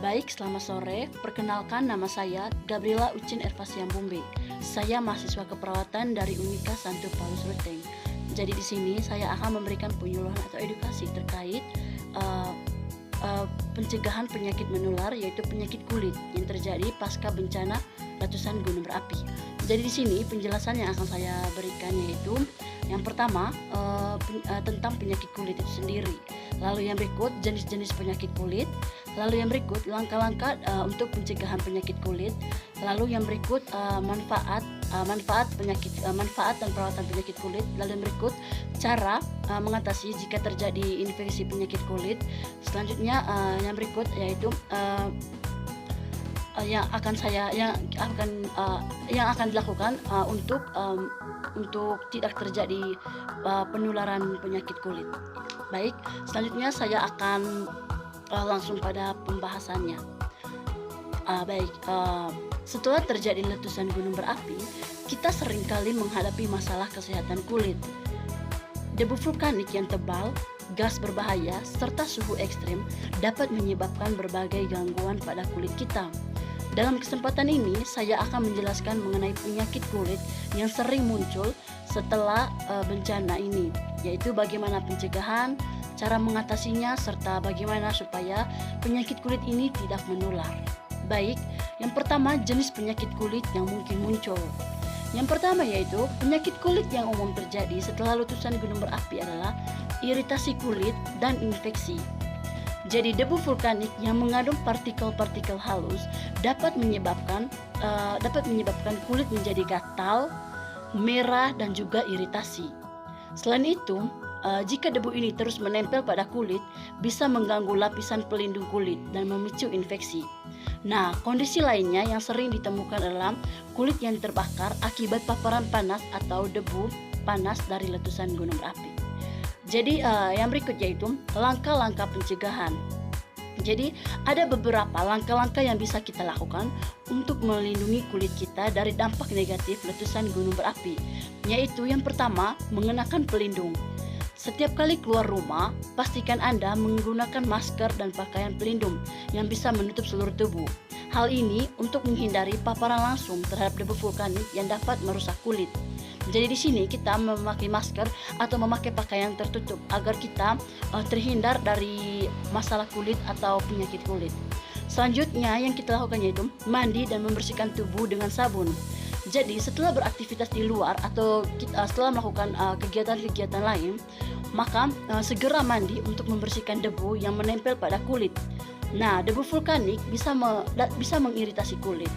Baik, selamat sore. Perkenalkan, nama saya Gabriela Ucin Ervasian Bumbe. Saya mahasiswa keperawatan dari Unika Santo Paulus Ruteng. Jadi di sini saya akan memberikan penyuluhan atau edukasi terkait uh, pencegahan penyakit menular, yaitu penyakit kulit yang terjadi pasca bencana letusan gunung berapi. Jadi di sini penjelasan yang akan saya berikan yaitu yang pertama tentang penyakit kulit itu sendiri. Lalu yang berikut jenis-jenis penyakit kulit. Lalu yang berikut langkah-langkah untuk pencegahan penyakit kulit. Lalu yang berikut manfaat dan perawatan penyakit kulit. Lalu yang berikut cara mengatasi jika terjadi infeksi penyakit kulit. Selanjutnya yang berikut yaitu yang akan dilakukan untuk tidak terjadi penularan penyakit kulit. Baik, selanjutnya saya akan langsung pada pembahasannya. Setelah terjadi letusan gunung berapi, kita seringkali menghadapi masalah kesehatan kulit. Debu vulkanik yang tebal, gas berbahaya, serta suhu ekstrim dapat menyebabkan berbagai gangguan pada kulit kita. Dalam kesempatan ini, saya akan menjelaskan mengenai penyakit kulit yang sering muncul setelah bencana ini, yaitu bagaimana pencegahan, cara mengatasinya, serta bagaimana supaya penyakit kulit ini tidak menular. Baik, yang pertama jenis penyakit kulit yang mungkin muncul. Yang pertama yaitu penyakit kulit yang umum terjadi setelah letusan gunung berapi adalah iritasi kulit dan infeksi. Jadi debu vulkanik yang mengandung partikel-partikel halus dapat menyebabkan kulit menjadi gatal, merah, dan juga iritasi. Selain itu, jika debu ini terus menempel pada kulit, bisa mengganggu lapisan pelindung kulit dan memicu infeksi. Nah, kondisi lainnya yang sering ditemukan adalah kulit yang terbakar akibat paparan panas atau debu panas dari letusan gunung berapi. Jadi yang berikut yaitu langkah-langkah pencegahan. Jadi ada beberapa langkah-langkah yang bisa kita lakukan untuk melindungi kulit kita dari dampak negatif letusan gunung berapi. Yaitu yang pertama, mengenakan pelindung. Setiap kali keluar rumah, pastikan Anda menggunakan masker dan pakaian pelindung yang bisa menutup seluruh tubuh. Hal ini untuk menghindari paparan langsung terhadap debu vulkanik yang dapat merusak kulit. Jadi di sini kita memakai masker atau memakai pakaian tertutup agar kita terhindar dari masalah kulit atau penyakit kulit. Selanjutnya yang kita lakukan yaitu mandi dan membersihkan tubuh dengan sabun. Jadi setelah beraktivitas di luar atau setelah melakukan kegiatan-kegiatan lain, maka segera mandi untuk membersihkan debu yang menempel pada kulit. Nah, debu vulkanik bisa mengiritasi kulit.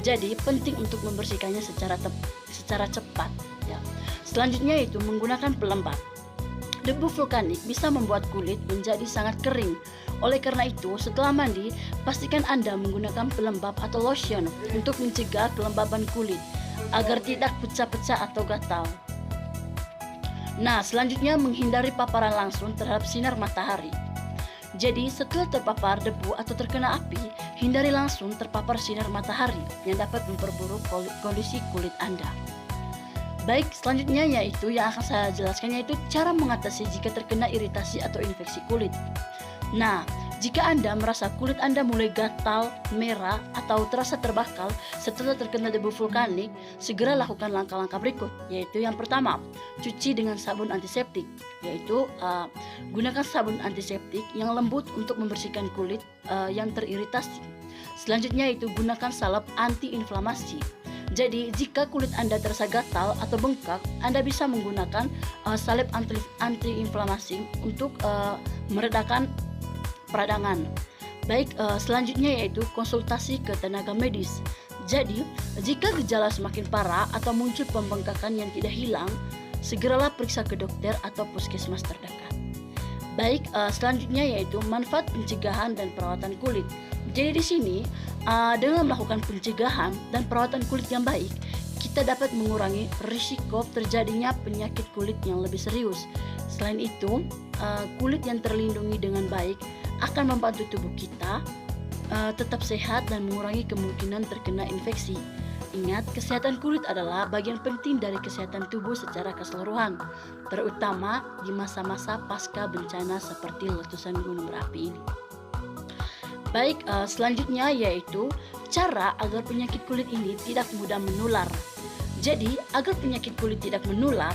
Jadi penting untuk membersihkannya secara cepat. Ya. Selanjutnya itu menggunakan pelembab. Debu vulkanik bisa membuat kulit menjadi sangat kering. Oleh karena itu, setelah mandi, pastikan Anda menggunakan pelembab atau lotion untuk mencegah kelembaban kulit agar tidak pecah-pecah atau gatal. Nah, selanjutnya menghindari paparan langsung terhadap sinar matahari. Jadi, setelah terpapar debu atau terkena api, hindari langsung terpapar sinar matahari yang dapat memperburuk kondisi kulit Anda. Baik, selanjutnya yaitu yang akan saya jelaskan yaitu cara mengatasi jika terkena iritasi atau infeksi kulit. Nah, jika Anda merasa kulit Anda mulai gatal, merah, atau terasa terbakar setelah terkena debu vulkanik, segera lakukan langkah-langkah berikut, yaitu yang pertama, cuci dengan sabun antiseptik, yaitu gunakan sabun antiseptik yang lembut untuk membersihkan kulit yang teriritasi. Selanjutnya itu gunakan salep anti-inflamasi. Jadi jika kulit Anda terasa gatal atau bengkak, Anda bisa menggunakan salep anti-inflamasi untuk meredakan peradangan. Baik, selanjutnya yaitu konsultasi ke tenaga medis. Jadi jika gejala semakin parah atau muncul pembengkakan yang tidak hilang, segeralah periksa ke dokter atau puskesmas terdekat. Baik, selanjutnya yaitu manfaat pencegahan dan perawatan kulit. Jadi di sini dengan melakukan pencegahan dan perawatan kulit yang baik, kita dapat mengurangi risiko terjadinya penyakit kulit yang lebih serius. Selain itu, kulit yang terlindungi dengan baik akan membantu tubuh kita tetap sehat dan mengurangi kemungkinan terkena infeksi. Ingat, kesehatan kulit adalah bagian penting dari kesehatan tubuh secara keseluruhan, terutama di masa-masa pasca bencana seperti letusan gunung berapi ini. Baik, selanjutnya yaitu cara agar penyakit kulit ini tidak mudah menular. Jadi, agar penyakit kulit tidak menular,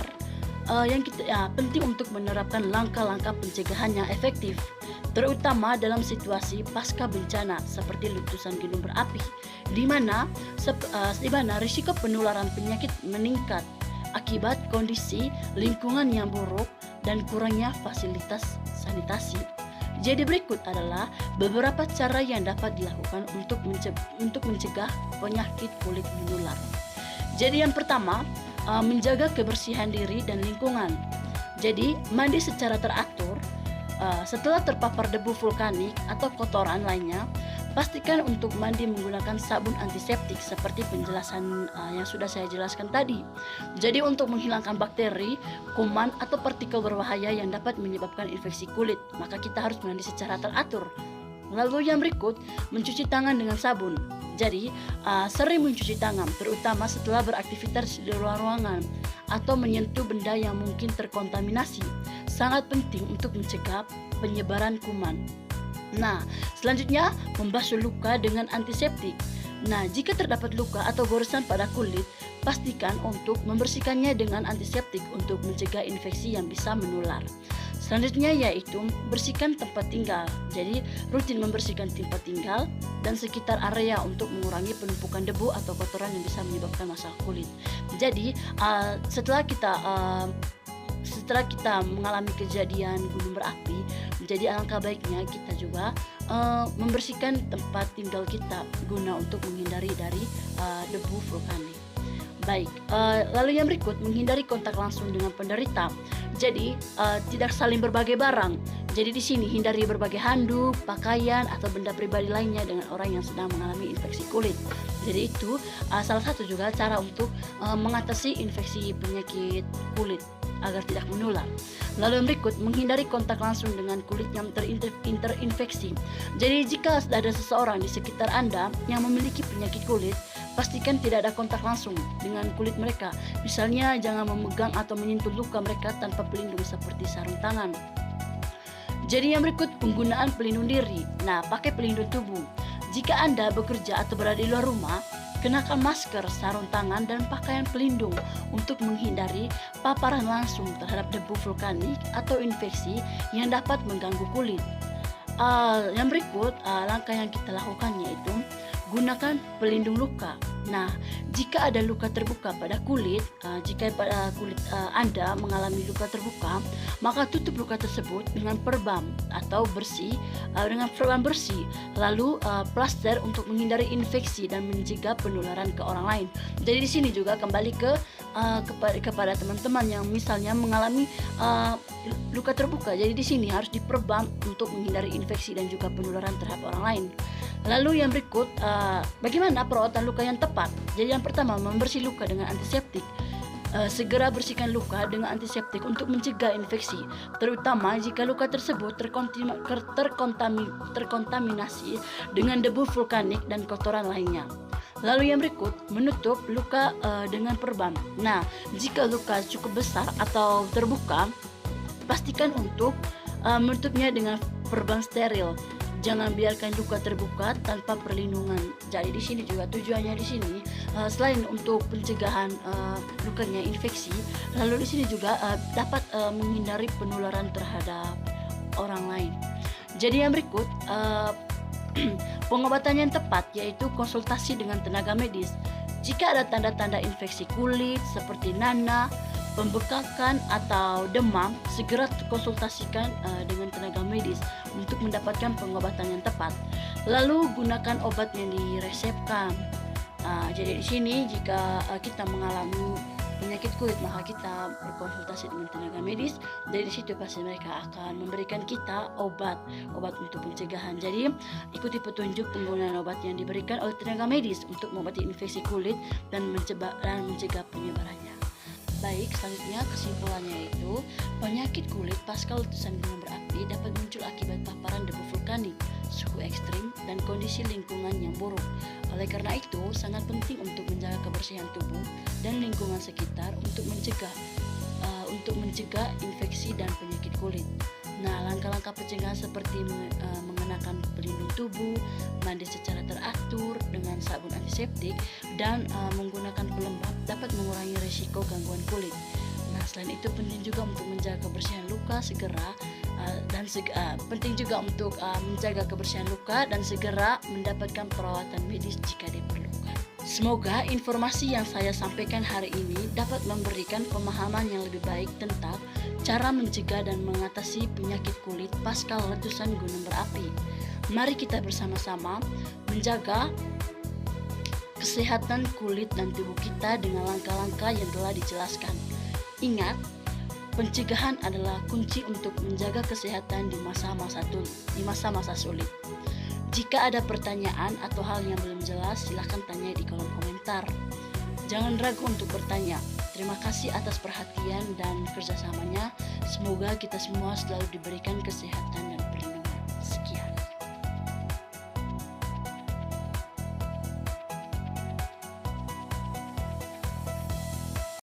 penting untuk menerapkan langkah-langkah pencegahan yang efektif, terutama dalam situasi pasca bencana seperti letusan gunung berapi, di mana risiko penularan penyakit meningkat akibat kondisi lingkungan yang buruk dan kurangnya fasilitas sanitasi. Jadi berikut adalah beberapa cara yang dapat dilakukan untuk mencegah penyakit kulit menular. Jadi yang pertama, menjaga kebersihan diri dan lingkungan. Jadi mandi secara teratur. Setelah terpapar debu vulkanik atau kotoran lainnya, pastikan untuk mandi menggunakan sabun antiseptik seperti penjelasan yang sudah saya jelaskan tadi. Jadi untuk menghilangkan bakteri, kuman atau partikel berbahaya yang dapat menyebabkan infeksi kulit, maka kita harus mandi secara teratur. Lalu yang berikut, mencuci tangan dengan sabun. Jadi sering mencuci tangan, terutama setelah beraktivitas di luar ruangan atau menyentuh benda yang mungkin terkontaminasi. Sangat penting untuk mencegah penyebaran kuman. Nah, selanjutnya membasuh luka dengan antiseptik. Nah, jika terdapat luka atau goresan pada kulit, pastikan untuk membersihkannya dengan antiseptik untuk mencegah infeksi yang bisa menular. Selanjutnya yaitu bersihkan tempat tinggal. Jadi rutin membersihkan tempat tinggal dan sekitar area untuk mengurangi penumpukan debu atau kotoran yang bisa menyebabkan masalah kulit. Jadi setelah kita mengalami kejadian gunung berapi, jadi alangkah baiknya kita juga membersihkan tempat tinggal kita guna untuk menghindari dari debu vulkanik. Baik, lalu yang berikut, menghindari kontak langsung dengan penderita. Jadi tidak saling berbagi barang. Jadi di sini hindari berbagai handuk, pakaian atau benda pribadi lainnya dengan orang yang sedang mengalami infeksi kulit. Jadi itu salah satu juga cara untuk mengatasi infeksi penyakit kulit agar tidak menular. Lalu yang berikut, menghindari kontak langsung dengan kulit yang terinfeksi. Jadi jika ada seseorang di sekitar Anda yang memiliki penyakit kulit, pastikan tidak ada kontak langsung dengan kulit mereka. Misalnya jangan memegang atau menyentuh luka mereka tanpa pelindung seperti sarung tangan. Jadi yang berikut, penggunaan pelindung diri. Nah, pakai pelindung tubuh. Jika Anda bekerja atau berada di luar rumah, kenakan masker, sarung tangan, dan pakaian pelindung untuk menghindari paparan langsung terhadap debu vulkanik atau infeksi yang dapat mengganggu kulit. Yang berikut, langkah yang kita lakukan yaitu gunakan pelindung luka. Nah, jika ada luka terbuka pada kulit, jika pada kulit Anda mengalami luka terbuka, maka tutup luka tersebut dengan perban atau dengan perban bersih, lalu plaster untuk menghindari infeksi dan mencegah penularan ke orang lain. Jadi di sini juga kembali kepada teman-teman yang misalnya mengalami luka terbuka. Jadi di sini harus diperban untuk menghindari infeksi dan juga penularan terhadap orang lain. Lalu yang berikut, bagaimana perawatan luka yang tepat? Jadi yang pertama, membersih luka dengan antiseptik. Segera bersihkan luka dengan antiseptik untuk mencegah infeksi, terutama jika luka tersebut terkontaminasi dengan debu vulkanik dan kotoran lainnya. Lalu yang berikut, menutup luka dengan perban. Nah, jika luka cukup besar atau terbuka, pastikan untuk menutupnya dengan perban steril. Jangan biarkan luka terbuka tanpa perlindungan. Jadi di sini juga tujuannya di sini selain untuk pencegahan lukanya infeksi, lalu di sini juga dapat menghindari penularan terhadap orang lain. Jadi yang berikut, pengobatan yang tepat yaitu konsultasi dengan tenaga medis. Jika ada tanda-tanda infeksi kulit seperti nanah, pembekakan atau demam, segera konsultasikan dengan tenaga medis untuk mendapatkan pengobatan yang tepat. Lalu gunakan obat yang diresepkan. Jadi di sini jika kita mengalami penyakit kulit, maka kita berkonsultasi dengan tenaga medis. Dari situ pasti mereka akan memberikan kita obat untuk pencegahan. Jadi ikuti petunjuk penggunaan obat yang diberikan oleh tenaga medis untuk mengobati infeksi kulit dan mencegah penyebarannya. Baik, selanjutnya kesimpulannya yaitu penyakit kulit pasca letusan gunung berapi dapat muncul akibat paparan debu vulkanik, suhu ekstrim, dan kondisi lingkungan yang buruk. Oleh karena itu, sangat penting untuk menjaga kebersihan tubuh dan lingkungan sekitar untuk mencegah infeksi dan penyakit kulit. Nah, langkah-langkah pencegahan seperti mengenakan pelindung tubuh, mandi secara teratur dengan sabun antiseptik, dan menggunakan pelembab dapat mengurangi risiko gangguan kulit. Nah, selain itu penting juga untuk menjaga kebersihan luka menjaga kebersihan luka dan segera mendapatkan perawatan medis jika diperlukan. Semoga informasi yang saya sampaikan hari ini dapat memberikan pemahaman yang lebih baik tentang cara mencegah dan mengatasi penyakit kulit pasca letusan gunung berapi. Mari kita bersama-sama menjaga kesehatan kulit dan tubuh kita dengan langkah-langkah yang telah dijelaskan. Ingat, pencegahan adalah kunci untuk menjaga kesehatan di masa-masa sulit. Jika ada pertanyaan atau hal yang belum jelas, silakan tanya di kolom komentar. Jangan ragu untuk bertanya. Terima kasih atas perhatian dan kerjasamanya. Semoga kita semua selalu diberikan kesehatan dan